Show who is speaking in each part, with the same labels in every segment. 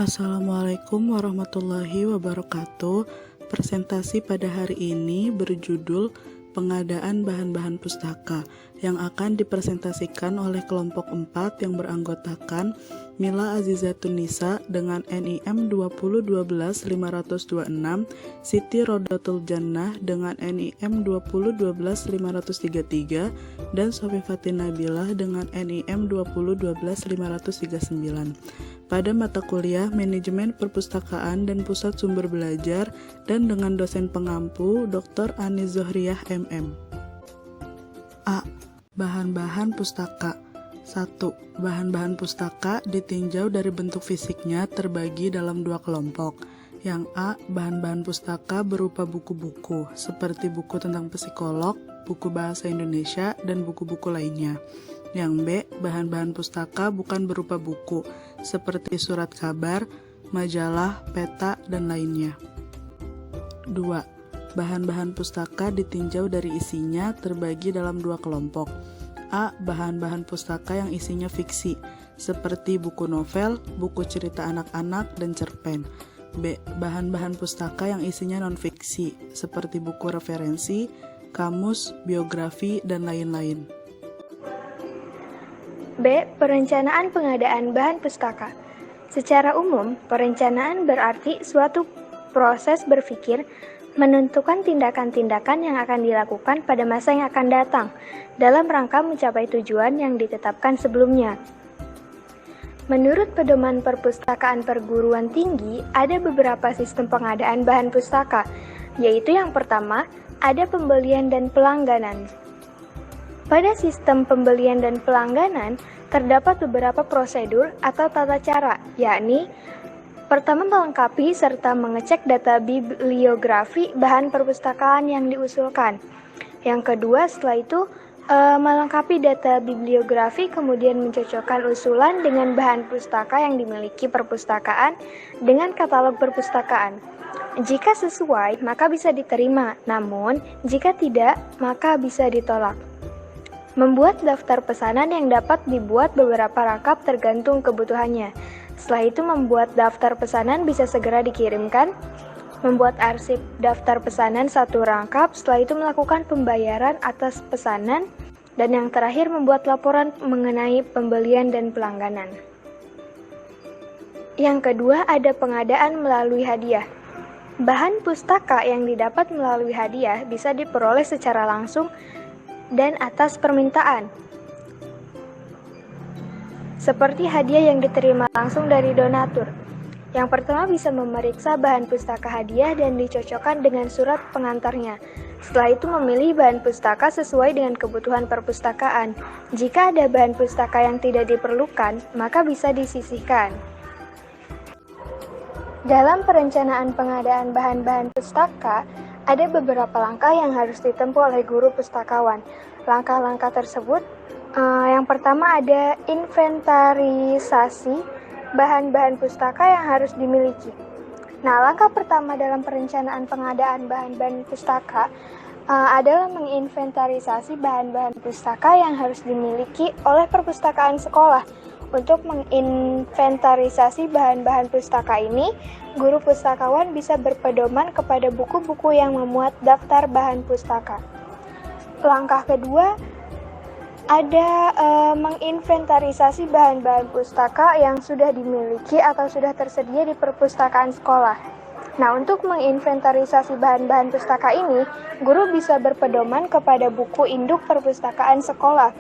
Speaker 1: Assalamualaikum warahmatullahi wabarakatuh. Presentasi pada hari ini berjudul Pengadaan Bahan-bahan Pustaka yang akan dipresentasikan oleh kelompok 4 yang beranggotakan Mila Azizatun Nisa dengan NIM 2012526, Siti Rodatul Jannah dengan NIM 2012533, dan Sofifatin Nabilah dengan NIM 2012539. Pada mata kuliah Manajemen Perpustakaan dan Pusat Sumber Belajar dan dengan dosen pengampu Dr. Ani Zohriyah MM. A. Bahan-bahan pustaka. 1. Bahan-bahan pustaka ditinjau dari bentuk fisiknya terbagi dalam dua kelompok. Yang A. Bahan-bahan pustaka berupa buku-buku, seperti buku tentang psikolog, buku bahasa Indonesia, dan buku-buku lainnya. Yang B. Bahan-bahan pustaka bukan berupa buku, seperti surat kabar, majalah, peta, dan lainnya. 2. Bahan-bahan pustaka ditinjau dari isinya terbagi dalam dua kelompok. A. Bahan-bahan pustaka yang isinya fiksi, seperti buku novel, buku cerita anak-anak, dan cerpen. B. Bahan-bahan pustaka yang isinya non-fiksi, seperti buku referensi, kamus, biografi, dan lain-lain.
Speaker 2: B. Perencanaan pengadaan bahan pustaka. Secara umum, perencanaan berarti suatu proses berpikir menentukan tindakan-tindakan yang akan dilakukan pada masa yang akan datang dalam rangka mencapai tujuan yang ditetapkan sebelumnya. Menurut Pedoman Perpustakaan Perguruan Tinggi, ada beberapa sistem pengadaan bahan pustaka, yaitu yang pertama, ada pembelian dan pelangganan. Pada sistem pembelian dan pelangganan, terdapat beberapa prosedur atau tata cara, yakni pertama melengkapi serta mengecek data bibliografi bahan perpustakaan yang diusulkan. Yang kedua, setelah itu melengkapi data bibliografi, kemudian mencocokkan usulan dengan bahan pustaka yang dimiliki perpustakaan dengan katalog perpustakaan. Jika sesuai, maka bisa diterima, namun jika tidak, maka bisa ditolak. Membuat daftar pesanan yang dapat dibuat beberapa rangkap tergantung kebutuhannya. Setelah itu membuat daftar pesanan bisa segera dikirimkan. Membuat arsip daftar pesanan satu rangkap, setelah itu melakukan pembayaran atas pesanan. Dan yang terakhir membuat laporan mengenai pembelian dan pelangganan. Yang kedua ada pengadaan melalui hadiah. Bahan pustaka yang didapat melalui hadiah bisa diperoleh secara langsung dan atas permintaan, seperti hadiah yang diterima langsung dari donatur. Yang pertama bisa memeriksa bahan pustaka hadiah dan dicocokkan dengan surat pengantarnya. Setelah itu memilih bahan pustaka sesuai dengan kebutuhan perpustakaan. Jika ada bahan pustaka yang tidak diperlukan, maka bisa disisihkan. Dalam perencanaan pengadaan bahan-bahan pustaka, ada beberapa langkah yang harus ditempuh oleh guru pustakawan. Langkah-langkah tersebut, yang pertama ada inventarisasi bahan-bahan pustaka yang harus dimiliki. Nah, langkah pertama dalam perencanaan pengadaan bahan-bahan pustaka adalah menginventarisasi bahan-bahan pustaka yang harus dimiliki oleh perpustakaan sekolah. Untuk menginventarisasi bahan-bahan pustaka ini, guru pustakawan bisa berpedoman kepada buku-buku yang memuat daftar bahan pustaka. Langkah kedua, ada menginventarisasi bahan-bahan pustaka yang sudah dimiliki atau sudah tersedia di perpustakaan sekolah. Nah, untuk menginventarisasi bahan-bahan pustaka ini, guru bisa berpedoman kepada buku induk perpustakaan sekolah.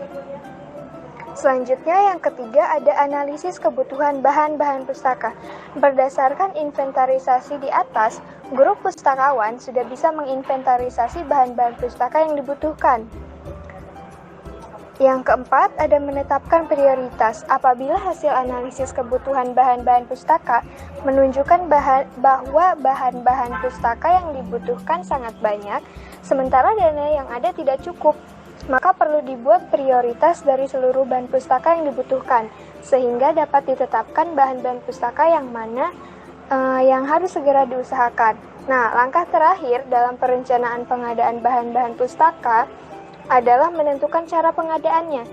Speaker 2: Selanjutnya yang ketiga ada analisis kebutuhan bahan-bahan pustaka. Berdasarkan inventarisasi di atas, guru pustakawan sudah bisa menginventarisasi bahan-bahan pustaka yang dibutuhkan. Yang keempat ada menetapkan prioritas. Apabila hasil analisis kebutuhan bahan-bahan pustaka menunjukkan bahwa bahan-bahan pustaka yang dibutuhkan sangat banyak, sementara dana yang ada tidak cukup, maka perlu dibuat prioritas dari seluruh bahan pustaka yang dibutuhkan, sehingga dapat ditetapkan bahan-bahan pustaka yang mana yang harus segera diusahakan. Nah, langkah terakhir dalam perencanaan pengadaan bahan-bahan pustaka adalah menentukan cara pengadaannya.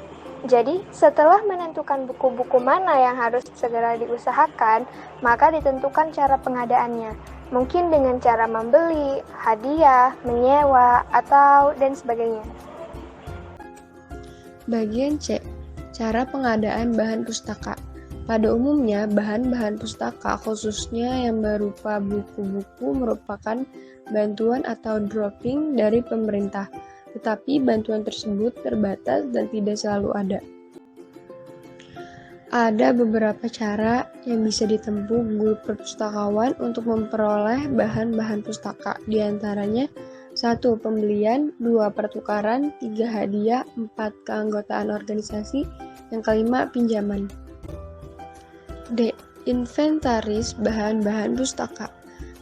Speaker 2: Jadi, setelah menentukan buku-buku mana yang harus segera diusahakan, maka ditentukan cara pengadaannya. Mungkin dengan cara membeli, hadiah, menyewa, atau dan sebagainya.
Speaker 3: Bagian C. Cara pengadaan bahan pustaka. Pada umumnya, bahan-bahan pustaka khususnya yang berupa buku-buku merupakan bantuan atau dropping dari pemerintah. Tetapi bantuan tersebut terbatas dan tidak selalu ada. Ada beberapa cara yang bisa ditempuh guru perpustakawan untuk memperoleh bahan-bahan pustaka. Di antaranya 1. Pembelian, 2. Pertukaran, 3. Hadiah, 4. Keanggotaan organisasi, yang kelima pinjaman. D. Inventaris bahan-bahan pustaka.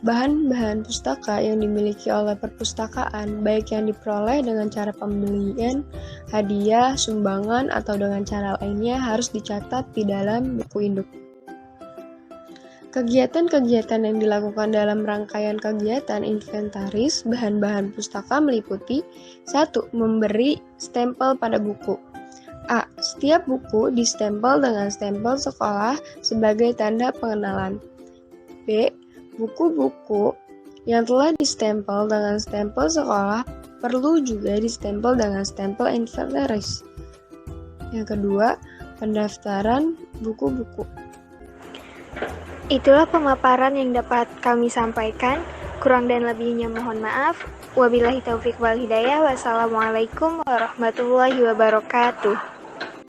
Speaker 3: Bahan-bahan pustaka yang dimiliki oleh perpustakaan, baik yang diperoleh dengan cara pembelian, hadiah, sumbangan, atau dengan cara lainnya harus dicatat di dalam buku induk. Kegiatan-kegiatan yang dilakukan dalam rangkaian kegiatan inventaris bahan-bahan pustaka meliputi 1. Memberi stempel pada buku. A. Setiap buku distempel dengan stempel sekolah sebagai tanda pengenalan. B. Buku-buku yang telah distempel dengan stempel sekolah perlu juga distempel dengan stempel inventaris. Yang kedua, pendaftaran buku-buku.
Speaker 2: Itulah pemaparan yang dapat kami sampaikan. Kurang dan lebihnya mohon maaf. Wabillahi taufiq wal hidayah. Wassalamualaikum warahmatullahi wabarakatuh.